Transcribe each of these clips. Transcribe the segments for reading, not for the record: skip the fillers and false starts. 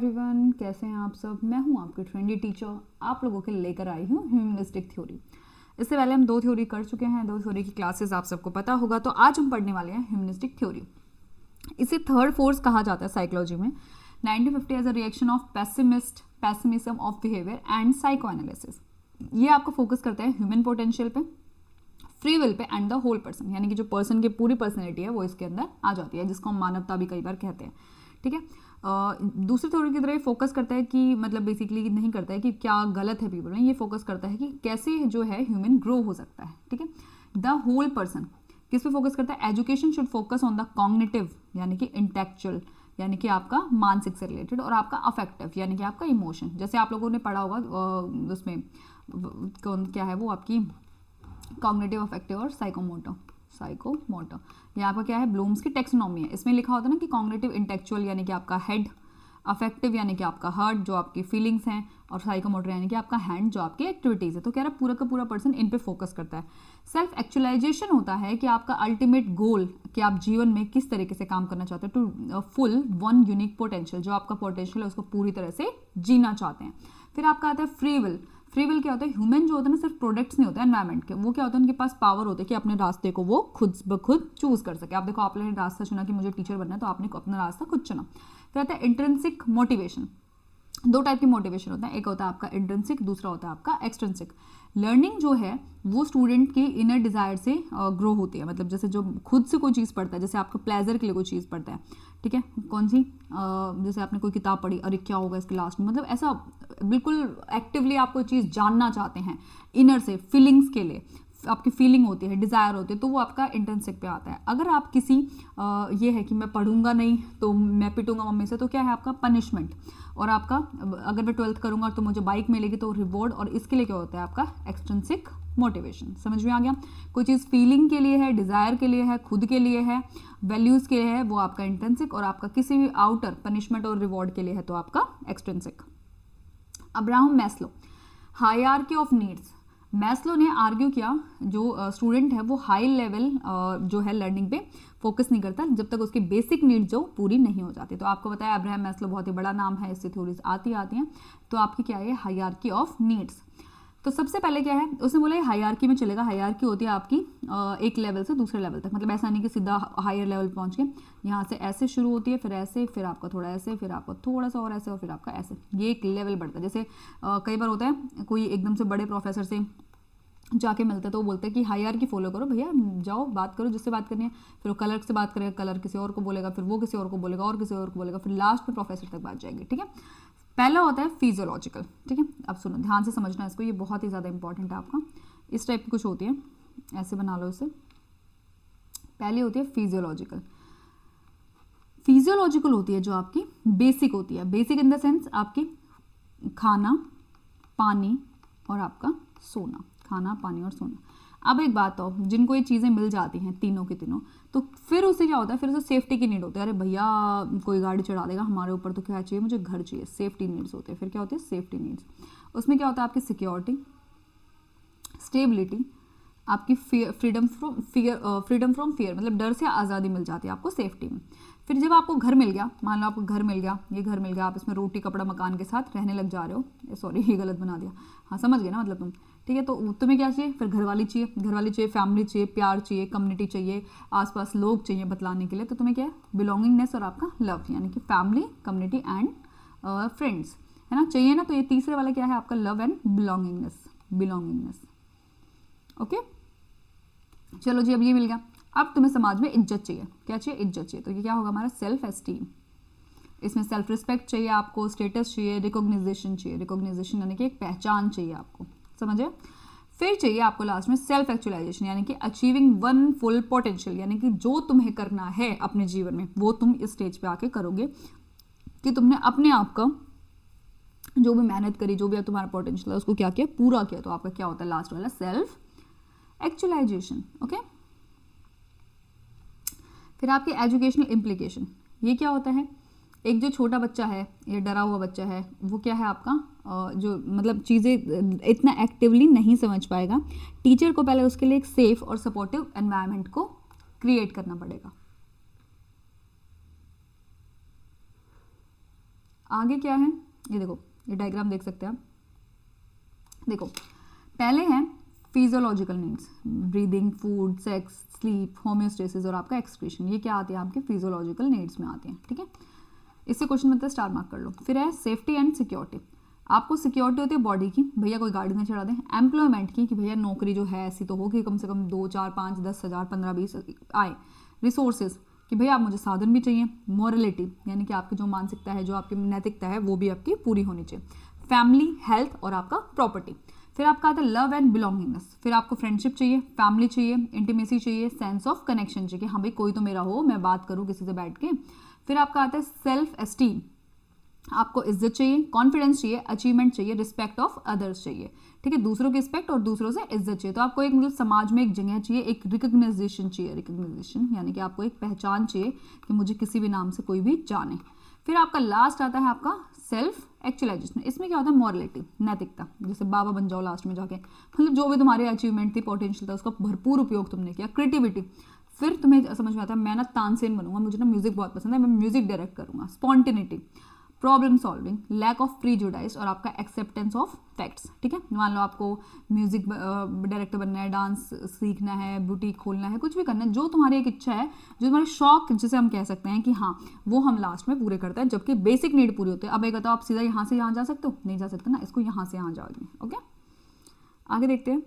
Everyone, कैसे हैं आप सब। मैं हूं आपकी ट्रेंडी टीचर, आप लोगों के लिए लेकर आई हूं ह्यूमनिस्टिक थ्योरी। इससे पहले हम 2 थ्योरी कर चुके हैं, 2 थ्योरी की क्लासेस आप सबको पता होगा। तो आज हम पढ़ने वाले हैं ह्यूमनिस्टिक थ्योरी। इसे थर्ड फोर्स कहा जाता है साइकोलॉजी में। 1950 as a reaction of pessimism of behaviour and psychoanalysis. ये आपको फोकस करता है ह्यूमन पोटेंशियल पे, फ्री विल पे एंड द होल पर्सन, यानी कि जो पर्सन की पूरी पर्सनैलिटी है वो इसके अंदर आ जाती है, जिसको हम मानवता भी कई बार कहते हैं। ठीक है। दूसरी थ्योरी की तरह फोकस करता है कि मतलब बेसिकली नहीं करता है कि क्या गलत है पीपल में, ये फोकस करता है कि कैसे जो है ह्यूमन ग्रो हो सकता है। ठीक है। द होल पर्सन किस पे फोकस करता है? Education should focus on the cognitive यानी कि इंटेलेक्चुअल यानी कि आपका मानसिक से रिलेटेड, और आपका अफेक्टिव यानी कि आपका इमोशन। जैसे आप लोगों ने पढ़ा होगा उसमें कौन क्या है वो आपकी कॉग्निटिव, अफेक्टिव और साइकोमोटर। ये आपका क्या है? ब्लूम्स की टेक्सोनॉमी है। इसमें लिखा होता है ना कि कॉग्निटिव इंटेलेक्चुअल यानी कि आपका हेड, अफेक्टिव यानी कि आपका हार्ट जो आपकी फीलिंग्स हैं, और साइकोमोटर यानी कि आपका हैंड जो आपकी एक्टिविटीज़ है। तो कह रहा पूरा का पूरा पर्सन इन पे फोकस करता है। सेल्फ एक्चुअलाइजेशन होता है कि आपका अल्टीमेट गोल कि आप जीवन में किस तरीके से काम करना चाहते हो, to full one unique potential, जो आपका पोटेंशियल है उसको पूरी तरह से जीना चाहते हैं। फिर आपका आता है फ्री विल। फ्री विल क्या होता है? ह्यूमन जो होता है ना सिर्फ प्रोडक्ट्स नहीं होते हैं एनवायरमेंट के, वो क्या होता है उनके पास पावर होती है कि अपने रास्ते को वो खुद ब खुद चूज कर सके। आप देखो, आपने रास्ता चुना कि मुझे टीचर बनना है, तो आपने अपना रास्ता खुद चुना। फिर आता है इंट्रिंसिक मोटिवेशन। 2 टाइप की मोटिवेशन होता है, एक होता है आपका इंट्रिंसिक, दूसरा होता है आपका एक्सट्रिंसिक। लर्निंग जो है वो स्टूडेंट के इनर डिजायर से ग्रो होती है। मतलब जैसे जो खुद से कोई चीज़ पढ़ता है, जैसे आपका प्लेजर के लिए कोई चीज़ पढ़ता है, ठीक है, कौन सी जैसे आपने कोई किताब पढ़ी, अरे क्या होगा इसके लास्ट में, मतलब ऐसा बिल्कुल एक्टिवली आप कोई चीज़ जानना चाहते हैं इनर से, फीलिंग्स के लिए आपकी फीलिंग होती है, डिज़ायर होती है, तो वो आपका इंटर्नशिप पे आता है। अगर आप किसी ये है कि मैं पढ़ूंगा नहीं तो मैं पिटूंगा मम्मी से, तो क्या है आपका पनिशमेंट। और आपका अगर मैं 12th करूंगा तो मुझे बाइक मिलेगी, तो रिवॉर्ड। और इसके लिए क्या होता है आपका एक्सट्रिंसिक मोटिवेशन। समझ में आ गया? कोई चीज़ फीलिंग के लिए है, डिज़ायर के लिए है, खुद के लिए है, वैल्यूज़ के लिए है, वो आपका इंटर्नशिक। और आपका किसी भी आउटर पनिशमेंट और रिवॉर्ड के लिए है तो आपका extrinsic. Abraham Maslow, hierarchy of needs. Maslow ने आर्ग्यू किया जो स्टूडेंट है वो हाई लेवल जो है लर्निंग पे फोकस नहीं करता जब तक उसकी बेसिक नीड्स जो पूरी नहीं हो जाती। तो आपको बताया अब्राहम मैस्लो बहुत ही बड़ा नाम है, इससे थ्योरीज आती हैं। तो आपकी क्या है? Hierarchy of needs. तो सबसे पहले क्या है उसने बोला, हायरार्की में चलेगा। हायरार्की होती है आपकी एक लेवल से दूसरे लेवल तक, मतलब ऐसा नहीं कि सीधा हायर लेवल पहुंच गए। यहाँ से ऐसे शुरू होती है, फिर ऐसे, फिर आपका थोड़ा ऐसे, फिर आपका थोड़ा सा और ऐसे, और फिर आपका ऐसे, ये एक लेवल बढ़ता है। जैसे कई बार होता है कोई एकदम से बड़े प्रोफेसर से जाके मिलता है तो वो बोलते हैं कि हायरार्की फॉलो करो भैया, जाओ बात करो जिससे बात करनी है। फिर वो कलर से बात करेगा, कलर किसी और को बोलेगा, फिर वो किसी और को बोलेगा, और किसी और को बोलेगा, फिर लास्ट में प्रोफेसर तक बात जाएगी। ठीक है। पहला होता है फिजियोलॉजिकल। ठीक है, अब सुनो ध्यान से समझना इसको, ये बहुत ही ज़्यादा इंपॉर्टेंट है आपका। इस टाइप की कुछ होती है, ऐसे बना लो इसे। पहली होती है फिजियोलॉजिकल। फिजियोलॉजिकल होती है जो आपकी बेसिक होती है। बेसिक इन द सेंस आपकी खाना, पानी और आपका सोना। खाना, पानी और सोना। अब एक बात हो, जिनको ये चीज़ें मिल जाती हैं तीनों की तीनों, तो फिर उससे क्या होता है? फिर उसे सेफ्टी की नीड होती है। अरे भैया कोई गाड़ी चढ़ा देगा हमारे ऊपर, तो क्या चाहिए? मुझे घर चाहिए। सेफ्टी नीड्स होते हैं। फिर क्या होती है? Safety needs. उसमें क्या होता है? आपकी सिक्योरिटी, स्टेबिलिटी, आपकी फ्रीडम फ्रॉम फियर, मतलब डर से आज़ादी मिल जाती है आपको सेफ्टी में। फिर जब आपको घर मिल गया, मान लो आपको घर मिल गया, ये घर मिल गया, आप इसमें रोटी कपड़ा मकान के साथ रहने लग जा रहे हो। सॉरी ये गलत बना दिया, हाँ समझ गए ना मतलब तुम। ठीक है, तो तुम्हें क्या चाहिए? फिर घर वाली चाहिए, फैमिली चाहिए, प्यार चाहिए, कम्युनिटी चाहिए, आसपास लोग चाहिए बतलाने के लिए। तो तुम्हें क्या है? बिलोंगिंगनेस और आपका लव, यानी कि फैमिली, कम्युनिटी एंड फ्रेंड्स, है ना, चाहिए ना। तो ये तीसरे वाला क्या है आपका? Love and belongingness. ओके, चलो जी, अब ये मिल गया। अब तुम्हें समाज में इज्जत चाहिए। क्या चाहिए? इज्जत चाहिए। तो ये क्या होगा हमारा? Self esteem. इसमें सेल्फ रिस्पेक्ट चाहिए आपको, स्टेटस चाहिए, रिकॉग्निजेशन चाहिए। रिकॉग्निजेशन यानी कि एक पहचान चाहिए आपको, समझे। फिर चाहिए आपको लास्ट में सेल्फ एक्चुअलाइजेशन, यानी कि अचीविंग वन फुल पोटेंशियल, यानी कि जो तुम्हें करना है अपने जीवन में वो तुम इस स्टेज पे आके करोगे कि तुमने अपने आप का जो भी मेहनत करी, जो भी तुम्हारा पोटेंशियल है उसको क्या किया? पूरा किया। तो आपका क्या होता है लास्ट वाला? Self actualisation. ओके। फिर आपकी एजुकेशनल इम्प्लीकेशन, ये क्या होता है? एक जो छोटा बच्चा है, ये डरा हुआ बच्चा है, वो क्या है आपका जो मतलब चीज़ें इतना एक्टिवली नहीं समझ पाएगा। टीचर को पहले उसके लिए एक सेफ और सपोर्टिव एनवायरनमेंट को क्रिएट करना पड़ेगा। आगे क्या है, ये देखो, ये डायग्राम देख सकते हैं आप। देखो पहले है physiological needs, breathing, food, sex, sleep, homeostasis और आपका एक्सक्रीशन, ये क्या आते हैं आपके फिजियोलॉजिकल नीड्स में आते हैं, ठीक है। इससे क्वेश्चन बनता है, स्टार मार्क कर लो। फिर है सेफ्टी एंड सिक्योरिटी, आपको सिक्योरिटी होती है बॉडी की, भैया कोई गाड़ी में चढ़ा दें। एम्प्लॉयमेंट की, कि भैया नौकरी जो है ऐसी तो हो कि कम से कम 2, 4, 5, 10 हज़ार, 15, 20 आए। रिसोर्सेज, कि भैया आप मुझे साधन भी चाहिए। मोरलिटी, यानी कि आपकी जो मानसिकता है, जो आपकी नैतिकता है, वो भी आपकी पूरी होनी चाहिए। फैमिली, हेल्थ और आपका प्रॉपर्टी। फिर आपका आता है लव एंड बिलोंगिंगनेस, फिर आपको फ्रेंडशिप चाहिए, फैमिली चाहिए, इंटीमेसी चाहिए, सेंस ऑफ कनेक्शन चाहिए कि हाँ भाई कोई तो मेरा हो, मैं बात करूँ किसी से बैठ के। फिर आपका आता है सेल्फ एस्टीम, आपको इज्जत चाहिए, कॉन्फिडेंस चाहिए, अचीवमेंट चाहिए, रिस्पेक्ट ऑफ अदर्स चाहिए, ठीक है, दूसरों की रिस्पेक्ट और दूसरों से इज्जत चाहिए। तो आपको एक मतलब समाज में एक जगह चाहिए, एक रिकग्नाइजेशन चाहिए, रिकग्नाइजेशन यानी कि आपको एक पहचान चाहिए कि मुझे किसी भी नाम से कोई भी जाने। फिर आपका लास्ट आता है आपका सेल्फ एक्चुअलाइजेशन, इसमें क्या होता है, मॉरलिटी, नैतिकता, जैसे बाबा बन जाओ लास्ट में जाके, मतलब जो भी तुम्हारी अचीवमेंट थी, पोटेंशियल था, उसका भरपूर उपयोग तुमने किया। क्रिएटिविटी, फिर तुम्हें समझ में आता है मैं ना तानसेन बनूंगा, मुझे ना म्यूजिक बहुत पसंद है, मैं म्यूजिक डायरेक्ट करूंगा। Spontaneity, problem solving, lack of prejudice और आपका एक्सेप्टेंस ऑफ फैक्ट्स, ठीक है। मान लो आपको म्यूजिक डायरेक्टर बनना है, डांस सीखना है, बुटीक खोलना है, कुछ भी करना है, जो तुम्हारी एक इच्छा है, जो तुम्हारे शौक जिसे हम कह सकते हैं कि हाँ वो हम लास्ट में पूरे करते हैं, जबकि बेसिक नीड पूरी होती है। अब एक बताओ, आप सीधा यहाँ से यहाँ जा सकते हो, नहीं जा सकते ना, इसको यहाँ से यहाँ जाओगे। ओके, आगे देखते हैं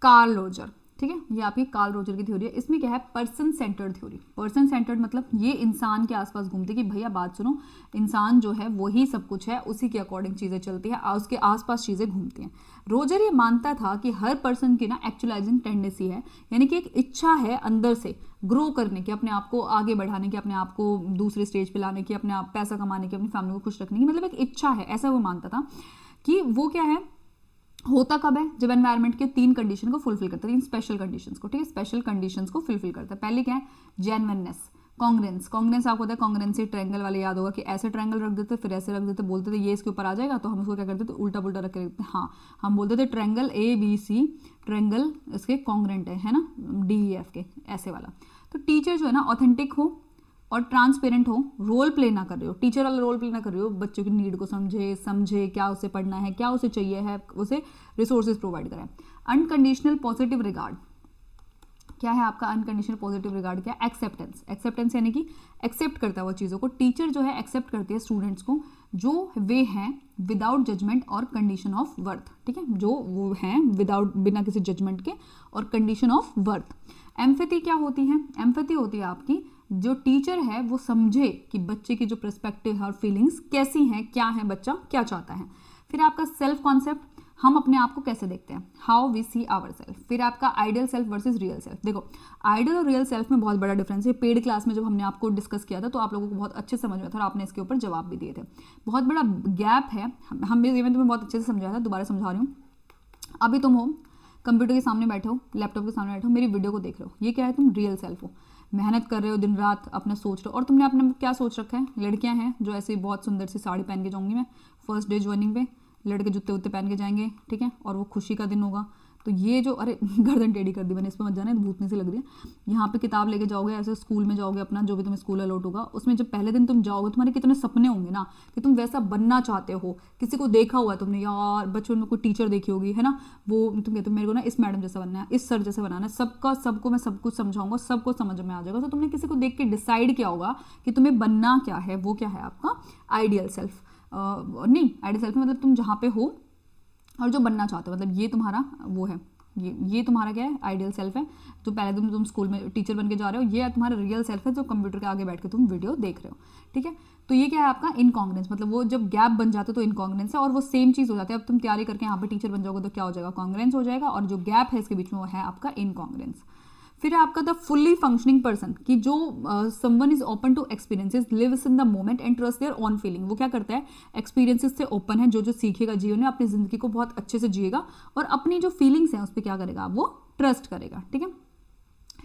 कार्ल रोजर, ठीक है, ये आपकी कार्ल रोजर की थ्योरी है। इसमें क्या है, person centred theory. Person centred मतलब ये इंसान के आसपास घूमती है कि भैया बात सुनो, इंसान जो है वही सब कुछ है, उसी के अकॉर्डिंग चीज़ें चलती है, उसके आसपास चीज़ें घूमती हैं। रोजर ये मानता था कि हर पर्सन की ना एक्चुअलाइजिंग टेंडेंसी है, यानी कि एक इच्छा है अंदर से ग्रो करने की, अपने आप को आगे बढ़ाने की, अपने आप को दूसरे स्टेज पे लाने की, अपने आप पैसा कमाने की, अपनी फैमिली को खुश रखने की, मतलब एक इच्छा है, ऐसा वो मानता था। कि वो क्या है, होता कब है, जब एनवायरनमेंट के 3 कंडीशन को फुलफिल करता है, 3 स्पेशल कंडीशंस को, ठीक है, स्पेशल कंडीशंस को फुलफिल करता है। पहले क्या है, जेन्युइननेस, कांग्रेंस। कांग्रेंस आपको पता है, कांग्रेंसी ट्रायंगल वाले याद होगा कि ऐसे ट्रायंगल रख देते, फिर ऐसे रख देते, बोलते थे ये इसके ऊपर आ जाएगा, तो हम उसको क्या करते थे, उल्टा पुल्टा रख के रखते। हाँ, हम बोलते थे ट्रायंगल ABC ट्रायंगल इसके कांग्रेंट है ना, DEF के, ऐसे वाला। तो टीचर जो है ना ऑथेंटिक हो और ट्रांसपेरेंट हो, रोल प्ले ना कर रहे हो, टीचर वाला रोल प्ले ना कर रहे हो, बच्चों की नीड को समझे क्या उसे पढ़ना है, क्या उसे चाहिए है, उसे रिसोर्सेज प्रोवाइड करें। अनकंडीशनल पॉजिटिव रिगार्ड, क्या है आपका अनकंडीशनल पॉजिटिव रिगार्ड, क्या, एक्सेप्टेंस। एक्सेप्टेंस यानी कि एक्सेप्ट करता है वो चीज़ों को, टीचर जो है एक्सेप्ट करती है स्टूडेंट्स को जो वे हैं, विदाउट जजमेंट और कंडीशन ऑफ वर्थ, ठीक है, जो वो हैं विदाउट, बिना किसी जजमेंट के और कंडीशन ऑफ वर्थ। एम्पैथी क्या होती है, एम्पैथी होती है आपकी जो टीचर है वो समझे कि बच्चे की जो पर्सपेक्टिव और फीलिंग्स कैसी हैं, क्या है, बच्चा क्या चाहता है। फिर आपका सेल्फ कॉन्सेप्ट, हम अपने आप को कैसे देखते हैं, how we see our self. फिर आपका ideal self versus real self. देखो आइडियल और रियल सेल्फ में बहुत बड़ा डिफरेंस है, पेड क्लास में जब हमने आपको डिस्कस किया था तो आप लोगों को बहुत अच्छे समझ में था और आपने इसके ऊपर जवाब भी दिए थे। बहुत बड़ा गैप है, हम भी तुम्हें बहुत अच्छे से समझाया था, दोबारा समझा रही हूँ। अभी तुम हो कंप्यूटर के सामने बैठे हो, लैपटॉप के सामने बैठे हो, मेरी वीडियो को देख रहे हो, ये क्या है, तुम रियल सेल्फ हो, मेहनत कर रहे हो दिन रात, अपना सोच रहे हो। और तुमने अपने क्या सोच रखा है, लड़कियां हैं जो ऐसे बहुत सुंदर सी साड़ी पहन के जाऊंगी मैं फर्स्ट डे ज्वाइनिंग पे, लड़के जूते उत्ते पहन के जाएंगे, ठीक है, और वो खुशी का दिन होगा। तो ये जो, अरे गर्दन टेढ़ी कर दी मैंने, इस पर मत जाना, भूतनी सी लग रही है। यहाँ पे किताब लेके जाओगे, ऐसे स्कूल में जाओगे अपना, जो भी तुम्हें स्कूल अलॉट होगा उसमें, जब पहले दिन तुम जाओगे तुम्हारे कितने सपने होंगे ना कि तुम वैसा बनना चाहते हो। किसी को देखा हुआ है तुमने, यार बचपन में कोई टीचर देखी होगी है ना, वो तुम कहते हो मेरे को ना इस मैडम जैसा बनना है, इस सर जैसे बनाना है, सबको मैं सब कुछ समझाऊंगा, सबको समझ में आ जाएगा। तो तुमने किसी को देख के डिसाइड किया होगा कि तुम्हें बनना क्या है, वो क्या है आपका आइडियल सेल्फ। नहीं, आइडियल सेल्फ मतलब तुम जहाँ पे हो और जो बनना चाहते हो, मतलब ये तुम्हारा वो है, ये तुम्हारा क्या है, आइडियल सेल्फ है। तो पहले दिन तुम स्कूल में टीचर बन के जा रहे हो, ये तुम्हारा रियल सेल्फ है जो कंप्यूटर के आगे बैठ के तुम वीडियो देख रहे हो, ठीक है। तो ये क्या है आपका इनकॉन्ग्रेंस, मतलब वो जब गैप बन जाता है तो इनकॉन्ग्रेंस है, और वो सेम चीज़ हो जाती है। अब तुम तैयारी करके यहाँ पे टीचर बन जाओगे तो क्या हो जाएगा, कॉन्ग्रेंस हो जाएगा, और जो गैप है इसके बीच में वो है आपका इनकॉन्ग्रेंस। फिर आपका द फुल्ली फंक्शनिंग पर्सन, कि जो someone is open to experiences, lives in the moment and trust their own feeling. वो क्या करता है, एक्सपीरियंसेस से ओपन है, जो सीखेगा जीवन में अपनी जिंदगी को बहुत अच्छे से जिएगा, और अपनी जो फीलिंग्स हैं उस पर क्या करेगा, वो ट्रस्ट करेगा, ठीक है।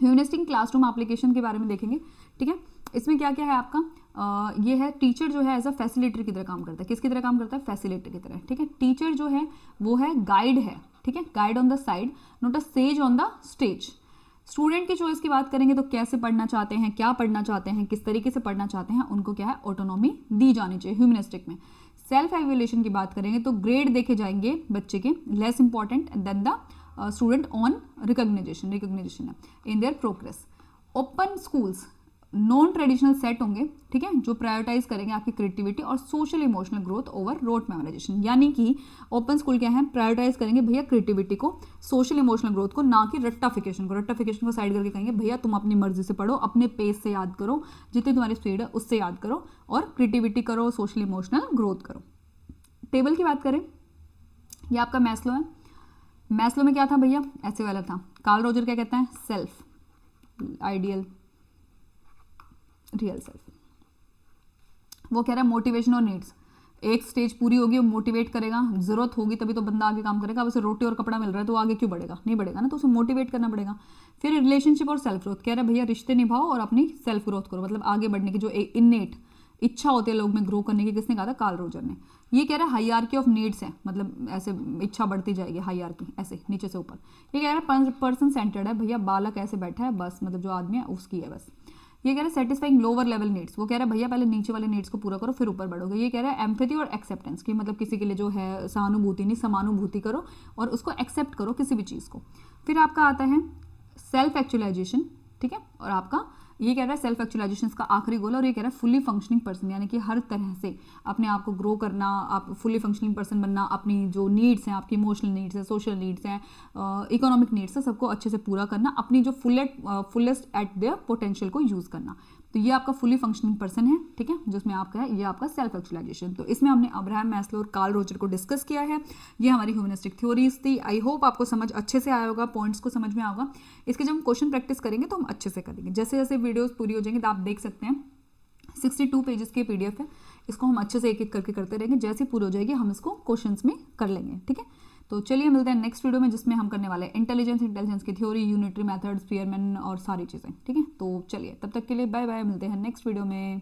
ह्यूमनिस्टिक क्लासरूम एप्लीकेशन के बारे में देखेंगे, ठीक है। इसमें क्या क्या है आपका, ये है टीचर जो है एज अ फैसिलिटेटर की तरह काम करता है। किसकी तरह काम करता है, फैसिलिटेटर की तरह, ठीक है। टीचर जो है वो है गाइड है, ठीक है, guide on the side, not a says on the stage. Student की चॉइस की बात करेंगे तो कैसे पढ़ना चाहते हैं, क्या पढ़ना चाहते हैं, किस तरीके से पढ़ना चाहते हैं, उनको क्या है ऑटोनॉमी दी जानी चाहिए ह्यूमनिस्टिक में। सेल्फ एवेल्यूएशन की बात करेंगे तो ग्रेड देखे जाएंगे बच्चे के, less important than the student on recognition है in their progress. Open schools non traditional set होंगे, ठीक है, जो प्रायोरिटाइज करेंगे आपकी क्रिएटिविटी और social emotional growth over rote memorisation. यानी कि ओपन स्कूल क्या है, प्रायोरिटाइज करेंगे भैया क्रिएटिविटी को, सोशल इमोशनल ग्रोथ को, ना कि रट्टाफिकेशन को साइड करके कहेंगे भैया तुम अपनी मर्जी से पढ़ो, अपने पेस से याद करो, जितनी तुम्हारी स्पीड है उससे याद करो और क्रिएटिविटी करो, सोशल इमोशनल ग्रोथ करो। टेबल की बात करें, ये आपका मैस्लो है। मैस्लो में क्या था भैया, ऐसे वाला था। कार्ल रोजर क्या कहता है, सेल्फ, आइडियल, रियल सेल्फ। वो कह रहा है मोटिवेशन और नीड्स, एक स्टेज पूरी होगी वो मोटिवेट करेगा, जरूरत होगी तभी तो बंदा आगे काम करेगा। अब उसे रोटी और कपड़ा मिल रहा है तो आगे क्यों बढ़ेगा, नहीं बढ़ेगा ना, तो उसे मोटिवेट करना पड़ेगा। फिर रिलेशनशिप और सेल्फ ग्रोथ, कह रहा है भैया रिश्ते निभाओ और अपनी सेल्फ ग्रोथ करो, मतलब आगे बढ़ने की जो इन्नेट इच्छा होती है लोग में ग्रो करने की, किसने कहा था, कार्ल रोजर ने। ये कह रहा है हायरार्की ऑफ नीड्स है, मतलब ऐसे इच्छा बढ़ती जाएगी, हायरार्की ऐसे नीचे से ऊपर। ये कह रहा है पर्सन सेंटर्ड है, भैया बालक ऐसे बैठा है बस, मतलब जो आदमी है उसकी है बस। ये कह रहा है सेटिस्फाइंग लोअर लेवल नीड्स, वो कह रहा है भैया पहले नीचे वाले नीड्स को पूरा करो फिर ऊपर बढ़ोगे। ये कह रहा है एम्पैथी और एक्सेप्टेंस की, मतलब किसी के लिए जो है सहानुभूति नहीं समानुभूति करो और उसको एक्सेप्ट करो किसी भी चीज़ को। फिर आपका आता है सेल्फ एक्चुअलाइजेशन, ठीक है, और आपका ये कह रहा है सेल्फ एक्चुअलाइजेशन का आखिरी गोल है। और ये कह रहा है फुली फंक्शनिंग पर्सन, यानी कि हर तरह से अपने आप को ग्रो करना, आप फुली फंक्शनिंग पर्सन बनना, अपनी जो नीड्स हैं, आपकी इमोशनल नीड्स हैं, सोशल नीड्स हैं, इकोनॉमिक नीड्स है, सबको अच्छे से पूरा करना, अपनी जो फुलेस्ट एट देयर पोटेंशियल को यूज़ करना। तो ये आपका फुली फंक्शनिंग पर्सन है, ठीक है, जिसमें आपका है ये आपका सेल्फ एक्चुअलाइजेशन। तो इसमें हमने अब्राहम मैस्लो और कार्ल रोजर को डिस्कस किया है। ये हमारी ह्यूमनिस्टिक थ्योरीज थी। आई होप आपको समझ अच्छे से आया होगा, पॉइंट्स को समझ में आया होगा। इसके जब हम क्वेश्चन प्रैक्टिस करेंगे तो हम अच्छे से करेंगे। जैसे जैसे वीडियोस पूरी हो जाएंगी तो आप देख सकते हैं 62 पेजेस की PDF है, इसको हम अच्छे से एक एक करके करते रहेंगे। जैसे पूरी हो जाएगी हम इसको क्वेश्चंस में कर लेंगे, ठीक है। तो चलिए मिलते हैं नेक्स्ट वीडियो में, जिसमें हम करने वाले हैं इंटेलिजेंस की थ्योरी, यूनिटरी मेथड्स, स्पीयरमैन और सारी चीज़ें, ठीक है। तो चलिए तब तक के लिए बाय बाय, मिलते हैं नेक्स्ट वीडियो में।